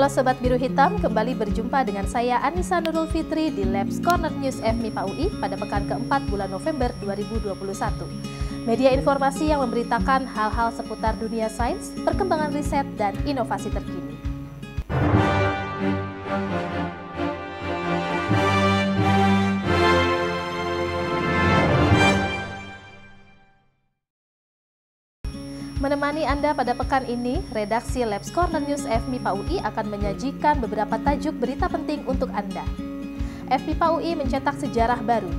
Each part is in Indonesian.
Halo Sobat Biru Hitam, kembali berjumpa dengan saya Anissa Nurul Fitri di Labs Corner News FMIPA UI pada pekan keempat bulan November 2021. Media informasi yang memberitakan hal-hal seputar dunia sains, perkembangan riset, dan inovasi terkini. Menemani Anda pada pekan ini, redaksi Labs Corner News FMIPA UI akan menyajikan beberapa tajuk berita penting untuk Anda. FMIPA UI mencetak sejarah baru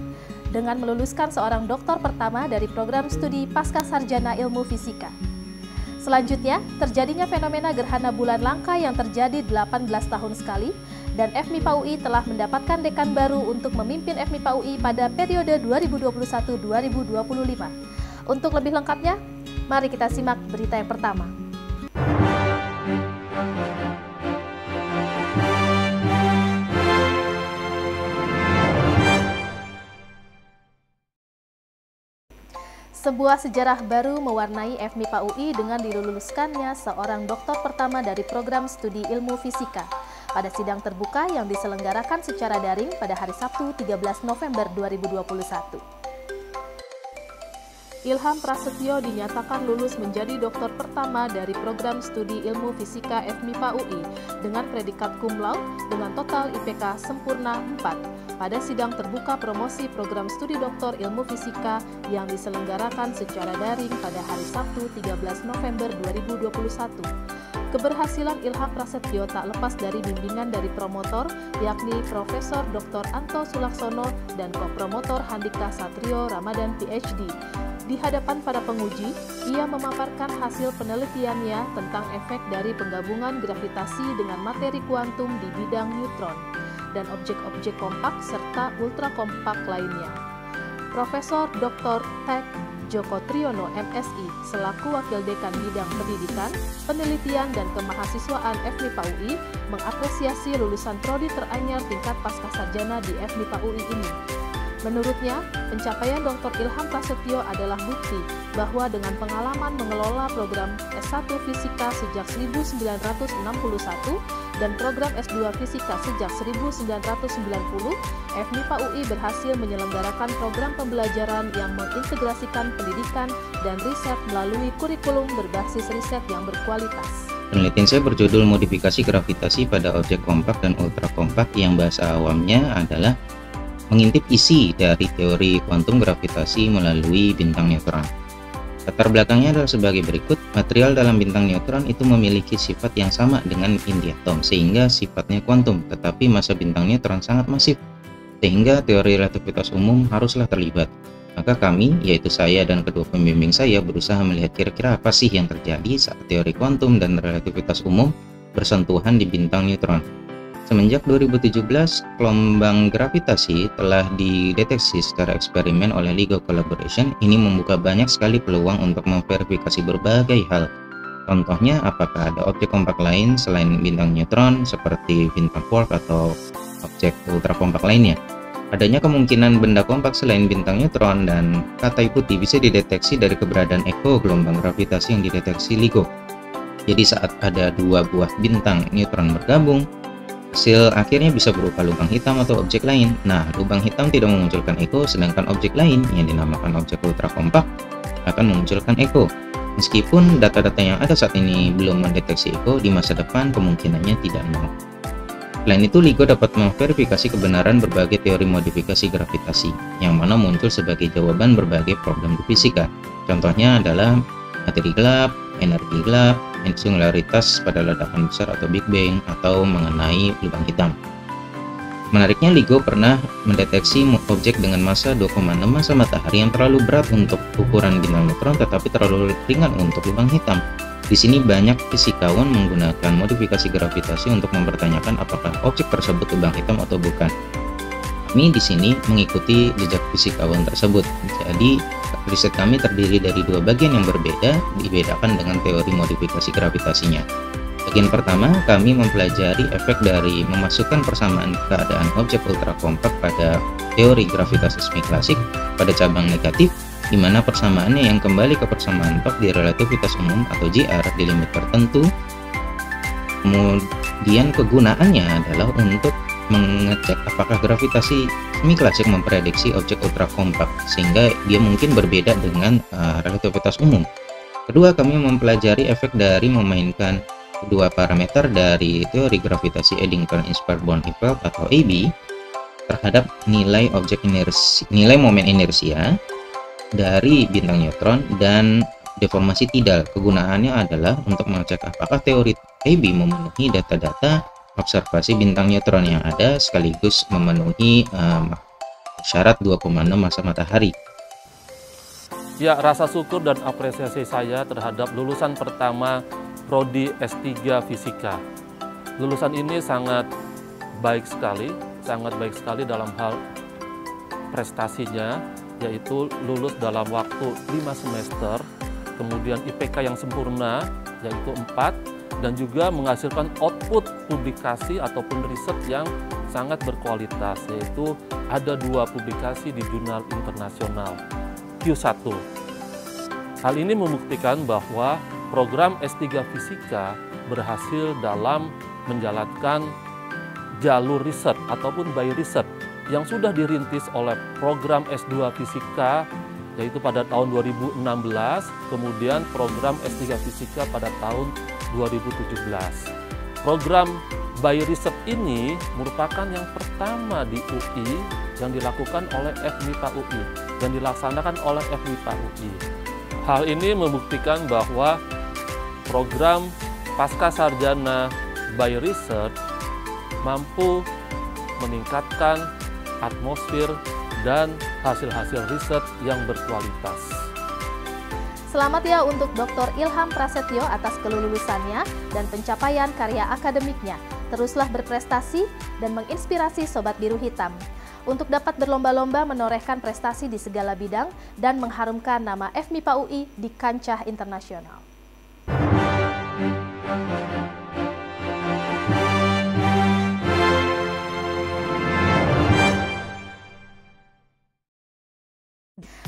dengan meluluskan seorang doktor pertama dari program studi Pasca Sarjana Ilmu Fisika. Selanjutnya, terjadinya fenomena gerhana bulan langka yang terjadi 18 tahun sekali, dan FMIPA UI telah mendapatkan dekan baru untuk memimpin FMIPA UI pada periode 2021-2025. Untuk lebih lengkapnya, mari kita simak berita yang pertama. Sebuah sejarah baru mewarnai FMIPA UI dengan diluluskannya seorang doktor pertama dari program studi ilmu fisika pada sidang terbuka yang diselenggarakan secara daring pada hari Sabtu 13 November 2021. Ilham Prasetyo dinyatakan lulus menjadi doktor pertama dari program studi ilmu fisika FMIPA UI dengan predikat cum laude dengan total IPK sempurna 4 pada sidang terbuka promosi program studi doktor ilmu fisika yang diselenggarakan secara daring pada hari Sabtu 13 November 2021. Keberhasilan Ilham Prasetyo tak lepas dari bimbingan dari promotor, yakni Profesor Dr. Anto Sulaksono dan kopromotor Handika Satrio Ramadan PhD. Di hadapan para penguji, ia memaparkan hasil penelitiannya tentang efek dari penggabungan gravitasi dengan materi kuantum di bidang neutron dan objek-objek kompak serta ultrakompak lainnya. Profesor Dr. Tek Joko Triyono MSI selaku Wakil Dekan Bidang Pendidikan, Penelitian dan Kemahasiswaan FMIPA UI mengapresiasi lulusan prodi teranyar tingkat pascasarjana di FMIPA UI ini. Menurutnya, pencapaian Dr. Ilham Prasetyo adalah bukti bahwa dengan pengalaman mengelola program S1 Fisika sejak 1961 dan program S2 Fisika sejak 1990, FMIPA UI berhasil menyelenggarakan program pembelajaran yang mengintegrasikan pendidikan dan riset melalui kurikulum berbasis riset yang berkualitas. Penelitian saya berjudul Modifikasi Gravitasi pada Objek Kompak dan Ultrakompak yang bahasa awamnya adalah mengintip isi dari teori kuantum gravitasi melalui bintang neutron. Latar belakangnya adalah sebagai berikut. Material dalam bintang neutron itu memiliki sifat yang sama dengan inti atom, sehingga sifatnya kuantum, tetapi massa bintang neutron sangat masif, sehingga teori relativitas umum haruslah terlibat. Maka kami, yaitu saya dan kedua pembimbing saya, berusaha melihat kira-kira apa sih yang terjadi saat teori kuantum dan relativitas umum bersentuhan di bintang neutron. Semenjak 2017, gelombang gravitasi telah dideteksi secara eksperimen oleh LIGO Collaboration. Ini membuka banyak sekali peluang untuk memverifikasi berbagai hal. Contohnya, apakah ada objek kompak lain selain bintang neutron seperti bintang quark atau objek ultrakompak lainnya. Adanya kemungkinan benda kompak selain bintang neutron dan katai putih bisa dideteksi dari keberadaan echo gelombang gravitasi yang dideteksi LIGO. Jadi saat ada dua buah bintang neutron bergabung, hasil akhirnya bisa berupa lubang hitam atau objek lain. Nah, lubang hitam tidak memunculkan echo, sedangkan objek lain yang dinamakan objek ultrakompak akan memunculkan echo. Meskipun data-data yang ada saat ini belum mendeteksi echo, di masa depan kemungkinannya tidak nol. Selain itu, LIGO dapat memverifikasi kebenaran berbagai teori modifikasi gravitasi, yang mana muncul sebagai jawaban berbagai problem di fisika. Contohnya adalah materi gelap, energi gelap, singularitas pada ledakan besar atau Big Bang, atau mengenai lubang hitam. Menariknya, LIGO pernah mendeteksi objek dengan massa 2,6 massa matahari yang terlalu berat untuk ukuran bintang neutron tetapi terlalu ringan untuk lubang hitam. Di sini banyak fisikawan menggunakan modifikasi gravitasi untuk mempertanyakan apakah objek tersebut lubang hitam atau bukan. Kami di sini mengikuti jejak fisikawan tersebut. Jadi, riset kami terdiri dari dua bagian yang berbeda, dibedakan dengan teori modifikasi gravitasinya. Bagian pertama, kami mempelajari efek dari memasukkan persamaan keadaan objek ultrakompak pada teori gravitasi klasik pada cabang negatif, di mana persamaannya yang kembali ke persamaan Planck di relativitas umum atau JR di limit tertentu. Kemudian kegunaannya adalah untuk mengecek apakah gravitasi semi klasik memprediksi objek ultra kompak, sehingga dia mungkin berbeda dengan relativitas umum. Kedua, kami mempelajari efek dari memainkan kedua parameter dari teori gravitasi Eddington-Inspired Bond Effect atau AB terhadap nilai momen inersia dari bintang neutron dan deformasi tidal. Kegunaannya adalah untuk mengecek apakah teori AB memenuhi data-data observasi bintang neutron yang ada sekaligus memenuhi syarat 2,6 masa matahari. Ya, rasa syukur dan apresiasi saya terhadap lulusan pertama Prodi S3 Fisika. Lulusan ini sangat baik sekali dalam hal prestasinya, yaitu lulus dalam waktu 5 semester, kemudian IPK yang sempurna, yaitu 4, dan juga menghasilkan output publikasi ataupun riset yang sangat berkualitas, yaitu ada 2 publikasi di jurnal internasional Q1. Hal ini membuktikan bahwa program S3 Fisika berhasil dalam menjalankan jalur riset ataupun by riset yang sudah dirintis oleh program S2 Fisika, yaitu pada tahun 2016, kemudian program S3 Fisika pada tahun 2017. Program by riset ini merupakan yang pertama di UI yang dilakukan oleh FMIPA UI dan dilaksanakan oleh FMIPA UI. Hal ini membuktikan bahwa program pasca sarjana by riset mampu meningkatkan atmosfer dan hasil-hasil riset yang berkualitas. Selamat ya untuk Dr. Ilham Prasetyo atas kelulusannya dan pencapaian karya akademiknya. Teruslah berprestasi dan menginspirasi Sobat Biru Hitam untuk dapat berlomba-lomba menorehkan prestasi di segala bidang dan mengharumkan nama FMIPA UI di kancah internasional.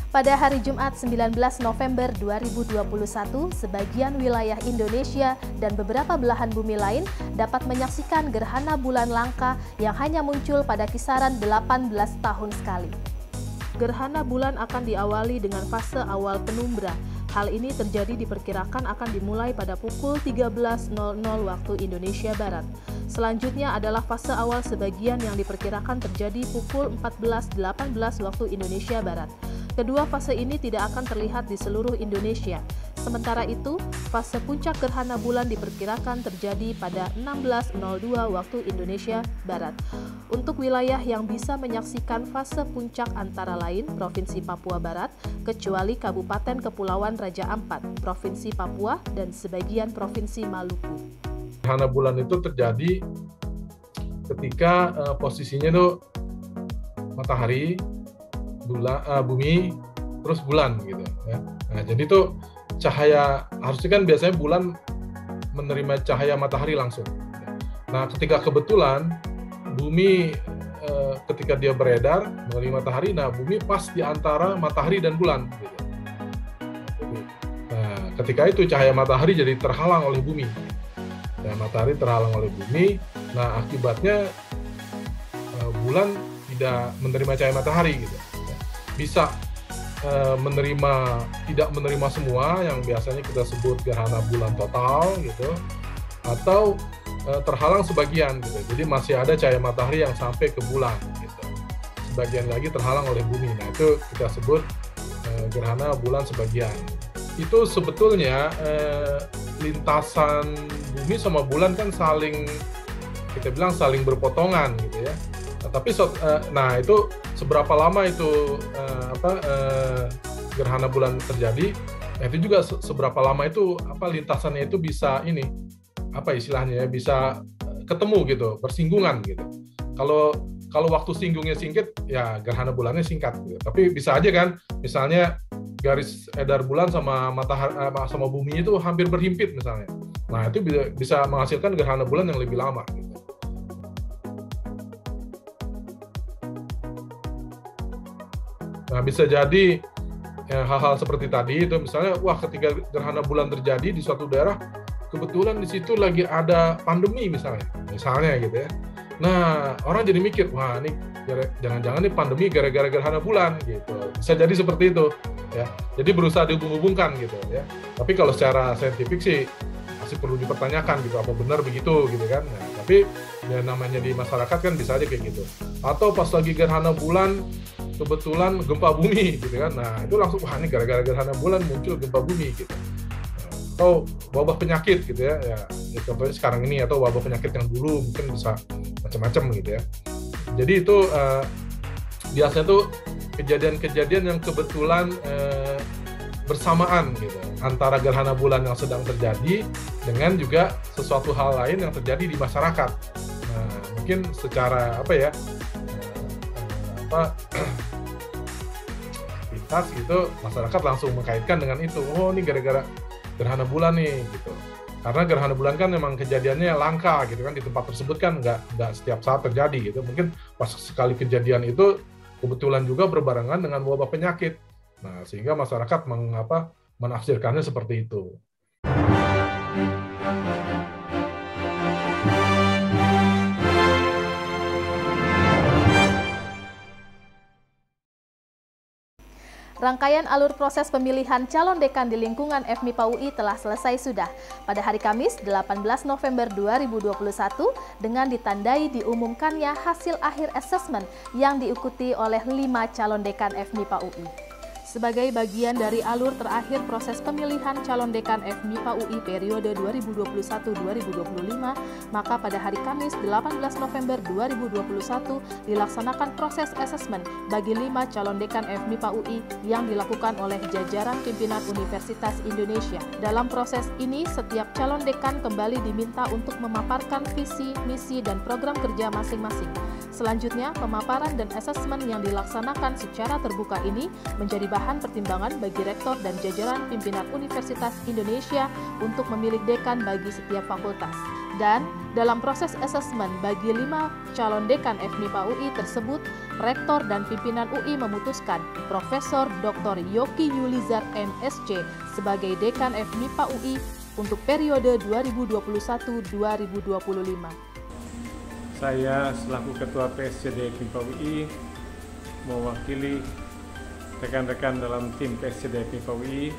Pada hari Jumat 19 November 2021, sebagian wilayah Indonesia dan beberapa belahan bumi lain dapat menyaksikan gerhana bulan langka yang hanya muncul pada kisaran 18 tahun sekali. Gerhana bulan akan diawali dengan fase awal penumbra. Hal ini terjadi diperkirakan akan dimulai pada pukul 13.00 waktu Indonesia Barat. Selanjutnya adalah fase awal sebagian yang diperkirakan terjadi pukul 14.18 waktu Indonesia Barat. Kedua fase ini tidak akan terlihat di seluruh Indonesia. Sementara itu, fase puncak gerhana bulan diperkirakan terjadi pada 16.02 waktu Indonesia Barat. Untuk wilayah yang bisa menyaksikan fase puncak antara lain Provinsi Papua Barat, kecuali Kabupaten Kepulauan Raja Ampat, Provinsi Papua, dan sebagian Provinsi Maluku. Gerhana bulan itu terjadi ketika posisinya itu matahari, bumi, terus bulan gitu ya. Nah, jadi itu cahaya, harusnya kan biasanya bulan menerima cahaya matahari langsung. Nah, ketika kebetulan bumi ketika dia beredar melalui matahari, nah bumi pas di antara matahari dan bulan gitu. Nah, ketika itu cahaya matahari jadi terhalang oleh bumi. Nah, matahari terhalang oleh bumi, nah akibatnya bulan tidak menerima cahaya matahari gitu. Bisa tidak menerima semua yang biasanya kita sebut gerhana bulan total gitu, atau terhalang sebagian gitu. Jadi masih ada cahaya matahari yang sampai ke bulan gitu. Sebagian lagi terhalang oleh bumi. Nah, itu kita sebut gerhana bulan sebagian. Itu sebetulnya lintasan bumi sama bulan kan kita bilang saling berpotongan gitu ya. Nah, tapi nah itu seberapa lama itu gerhana bulan terjadi, nah itu juga seberapa lama itu lintasannya itu bisa istilahnya ya, bisa ketemu gitu, bersinggungan gitu. Kalau waktu singgungnya singkat, ya gerhana bulannya singkat gitu. Tapi bisa aja kan, misalnya garis edar bulan sama matahari sama bumi itu hampir berhimpit misalnya. Nah, itu bisa menghasilkan gerhana bulan yang lebih lama gitu. Nah, bisa jadi hal-hal seperti tadi itu misalnya, ketika gerhana bulan terjadi di suatu daerah, kebetulan di situ lagi ada pandemi misalnya gitu ya. Nah, orang jadi mikir, wah ini jangan-jangan nih pandemi gara-gara gerhana bulan gitu. Bisa jadi seperti itu ya. Jadi berusaha dihubung-hubungkan gitu ya. Tapi kalau secara saintifik sih masih perlu dipertanyakan gitu, apa benar begitu gitu kan. Nah, tapi ya namanya di masyarakat kan bisa aja kayak gitu. Atau pas lagi gerhana bulan kebetulan gempa bumi gitu kan. Nah, itu langsung wah ini gara-gara gerhana bulan muncul gempa bumi gitu. Atau wabah penyakit gitu ya, contohnya sekarang ini, atau wabah penyakit yang dulu mungkin bisa macam-macam gitu ya. Jadi itu biasanya tuh kejadian-kejadian yang kebetulan bersamaan gitu antara gerhana bulan yang sedang terjadi dengan juga sesuatu hal lain yang terjadi di masyarakat. Nah, mungkin secara pintas gitu masyarakat langsung mengkaitkan dengan itu. Oh, ini gara-gara gerhana bulan nih gitu. Karena gerhana bulan kan memang kejadiannya langka gitu kan, di tempat tersebut kan nggak setiap saat terjadi gitu. Mungkin pas sekali kejadian itu kebetulan juga berbarengan dengan wabah penyakit. Nah, sehingga masyarakat menafsirkannya seperti itu. Rangkaian alur proses pemilihan calon dekan di lingkungan FMIPA UI telah selesai sudah pada hari Kamis 18 November 2021 dengan ditandai diumumkannya hasil akhir asesmen yang diikuti oleh 5 calon dekan FMIPA UI. Sebagai bagian dari alur terakhir proses pemilihan calon dekan FMIPA UI periode 2021-2025, maka pada hari Kamis 18 November 2021 dilaksanakan proses asesmen bagi 5 calon dekan FMIPA UI yang dilakukan oleh jajaran pimpinan Universitas Indonesia. Dalam proses ini, setiap calon dekan kembali diminta untuk memaparkan visi, misi, dan program kerja masing-masing. Selanjutnya, pemaparan dan asesmen yang dilaksanakan secara terbuka ini menjadi bahan pertimbangan bagi rektor dan jajaran pimpinan Universitas Indonesia untuk memilih dekan bagi setiap fakultas. Dan dalam proses asesmen bagi 5 calon dekan FMIPA UI tersebut, rektor dan pimpinan UI memutuskan Profesor Dr. Yoki Yulizar MSc sebagai dekan FMIPA UI untuk periode 2021-2025. Saya selaku Ketua PSCD FMIPA UI mewakili rekan-rekan dalam tim PSCD FMIPA UI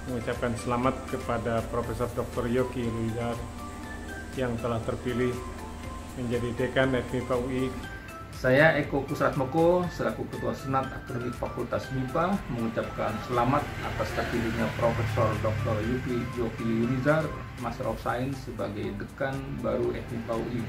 mengucapkan selamat kepada Profesor Dr. Yoki Yulizar yang telah terpilih menjadi dekan FMIPA UI. Saya Eko Kusratmoko selaku Ketua Senat Akademik Fakultas MIPA mengucapkan selamat atas terpilihnya Profesor Dr. Yoki Yulizar, Master of Science sebagai dekan baru FMIPA UI.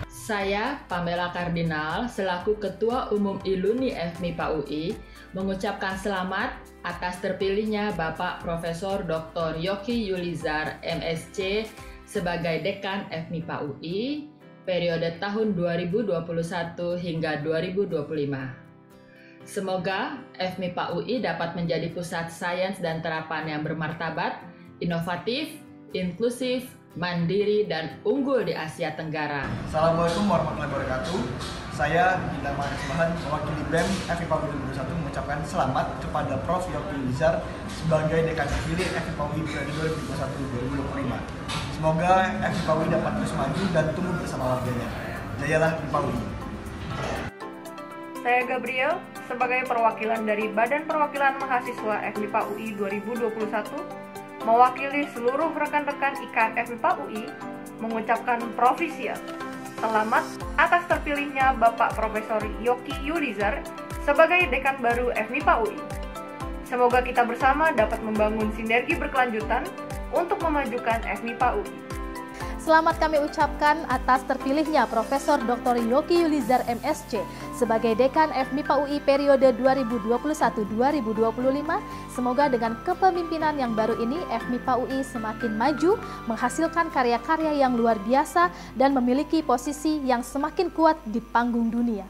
Saya Pamela Kardinal selaku Ketua Umum ILUNI FMIPA UI mengucapkan selamat atas terpilihnya Bapak Profesor Dr. Yoki Yulizar MSc sebagai dekan FMIPA UI periode tahun 2021 hingga 2025. Semoga FMIPA UI dapat menjadi pusat sains dan terapan yang bermartabat, inovatif, inklusif, mandiri, dan unggul di Asia Tenggara. Assalamualaikum warahmatullahi wabarakatuh. Saya Bintang Mahasiswahan mewakili BEM FMIPA UI 2021 mengucapkan selamat kepada Prof. Yoki Yulizar sebagai dekan terpilih FMIPA UI periode 2021-2025. Semoga FMIPA UI dapat terus maju dan tumbuh bersama warganya. Jayalah FMIPA UI. Saya Gabriel sebagai perwakilan dari Badan Perwakilan Mahasiswa FMIPA UI 2021 mewakili seluruh rekan-rekan IKM FMIPA UI mengucapkan profisial selamat atas terpilihnya Bapak Profesor Yoki Yulizar sebagai dekan baru FMIPA UI. Semoga kita bersama dapat membangun sinergi berkelanjutan untuk memajukan FMIPA UI. Selamat kami ucapkan atas terpilihnya Profesor Dr. Yoki Yulizar MSc sebagai dekan FMIPA UI periode 2021-2025. Semoga dengan kepemimpinan yang baru ini FMIPA UI semakin maju, menghasilkan karya-karya yang luar biasa dan memiliki posisi yang semakin kuat di panggung dunia.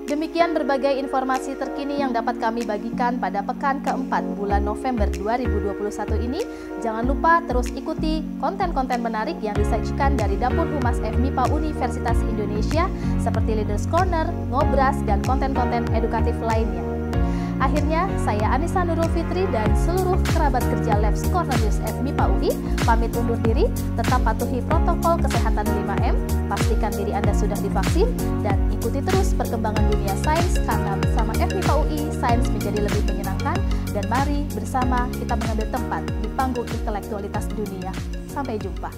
Demikian berbagai sebagai informasi terkini yang dapat kami bagikan pada pekan keempat bulan November 2021 ini. Jangan lupa terus ikuti konten-konten menarik yang disajikan dari Dapur Humas FMIPA Universitas Indonesia seperti Leaders Corner, Ngobras, dan konten-konten edukatif lainnya. Akhirnya, saya Anissa Nurul Fitri dan seluruh kerabat kerja Labs Corner News FMIPA UI pamit undur diri. Tetap patuhi protokol kesehatan 5M, pastikan diri Anda sudah divaksin, dan ikuti terus perkembangan dunia sains karena bersama FMIPA UI, sains menjadi lebih menyenangkan. Dan mari bersama kita mengambil tempat di panggung intelektualitas dunia. Sampai jumpa.